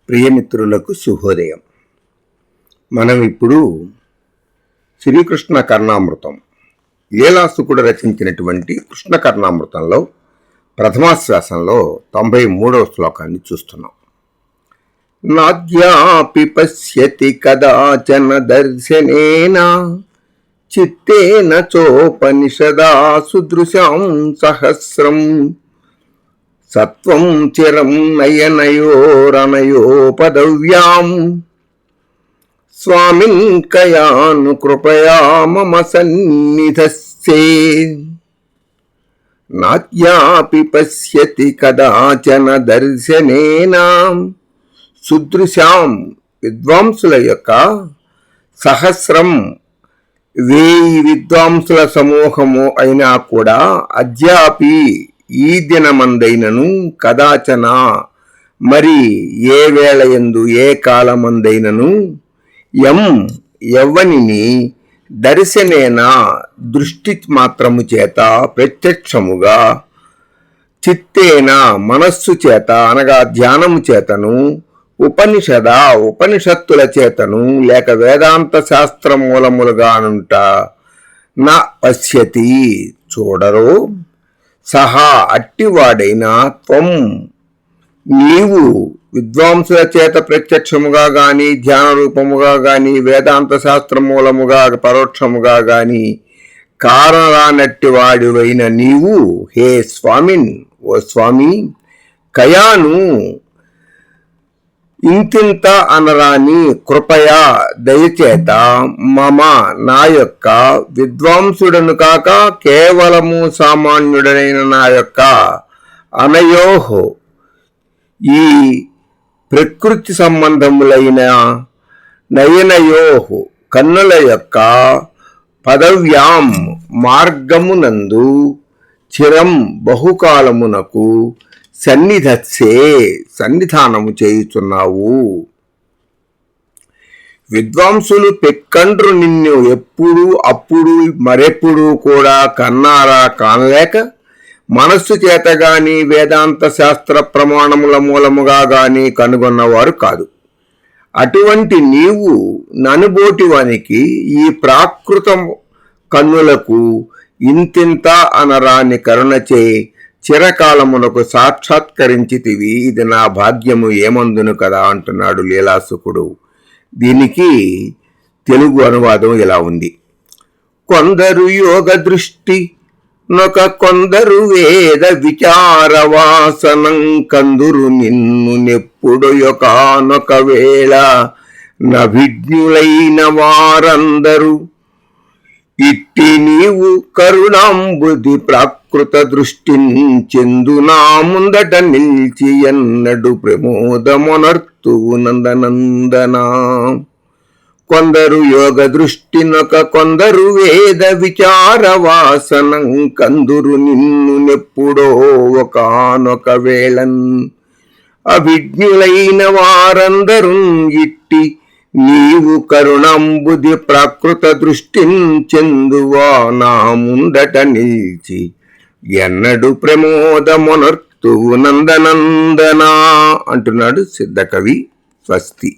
ప్రియమిత్రులకు శుభోదయం. మనం ఇప్పుడు శ్రీకృష్ణ కర్ణామృతం లీలాసుకుడు రచించినటువంటి కృష్ణ కర్ణామృతంలో ప్రథమాశ్వాసంలో 93వ శ్లోకాన్ని చూస్తున్నాం. నాద్యాపి పశ్యతి కదాచన దర్శనేన చిత్తేన చోపనిషదా సుదృశాం సహస్రం సత్వం చిరం నయనయోరనయో పదవ్యాం స్వామిన్ కయాను కృపయా మమ సన్నిధస్సే. నాత్యాపి పశ్యతి కదాచన దర్శనేన సుదృశాం విద్వాంసుల యొక్క సహస్రం 1000 విద్వాంసుల సమూహము అయినా కూడా అద్యాపి ఈ దినమందైనను కదాచన మరి ఏ వేళయందు ఏ కాలమందైనను ఎవ్వనిని దర్శనేన దృష్టి మాత్రము చేత ప్రత్యక్షముగా చిత్తేన మనస్సు చేత అనగా ధ్యానము చేతను ఉపనిషత్తుల చేతను లేక వేదాంత శాస్త్ర మూలములుగానుంట నా పశ్యతి చూడరు సహా అట్టివాడైనా త్వం నీవు విద్వాంసుల చేత ప్రత్యక్షముగా గాని ధ్యాన రూపముగా గాని వేదాంత శాస్త్ర మూలముగా పరోక్షముగా గాని కారణరానట్టివాడివైన నీవు హే స్వామిన్ ఓ స్వామి కయాను ఇంతింత అనరాని కృపయా దయచేత మమ నా యొక్క విద్వాంసుడను కాక కేవలము సామాన్యుడైన నా యొక్క అనయోహో ఈ ప్రకృతి సంబంధములైన నయనయోహు కన్నుల యొక్క పదవ్యాం మార్గమునందు చిరం బహుకాలమునకు సన్నిధానము చేయుచున్నావు. విద్వాంసులు పెక్కండ్రు నిన్ను ఎప్పుడు అప్పుడు మరెప్పుడు కూడా కన్నారా కానలేక మనస్సు చేత గాని వేదాంత శాస్త్ర ప్రమాణముల మూలముగా గాని కనుగొన్నవారు కాదు. అటువంటి నీవు ననుబోటివానికి ఈ ప్రాకృత కన్నులకు ఇంతింత అనరాని కరుణచే చిరకాలమునకు సాక్షాత్కరించితివి, ఇది నా భాగ్యము ఏమందును కదా అంటున్నాడు లీలాసుకుడు. దీనికి తెలుగు అనువాదం ఇలా ఉంది. కొందరు యోగ దృష్టి కొందరు వేద విచారవాసనం కందురు నిన్ను నెప్పుడు యొకానొక వేళ నభిజ్ఞులైన వారందరూ ఇట్టి నీవు కరుణాంబుది ప్రాకృత దృష్టించెందు నా ముందట నిల్చి ఎన్నడు ప్రమోదమునర్తువు నందనందనా. కొందరు యోగ దృష్టినొక కొందరు వేద విచార వాసనం కందురు నిన్ను నెప్పుడో ఒకానొక వేళన్ అభిజ్ఞులైన వారందరూ ఇట్టి నీవు కరుణంబుది ప్రాకృత దృష్టించెందువా నా ముందట నిల్చి ఎన్నడు ప్రమోదమునర్తువు నందనందనా అంటున్నాడు సిద్ధకవి. స్వస్తి.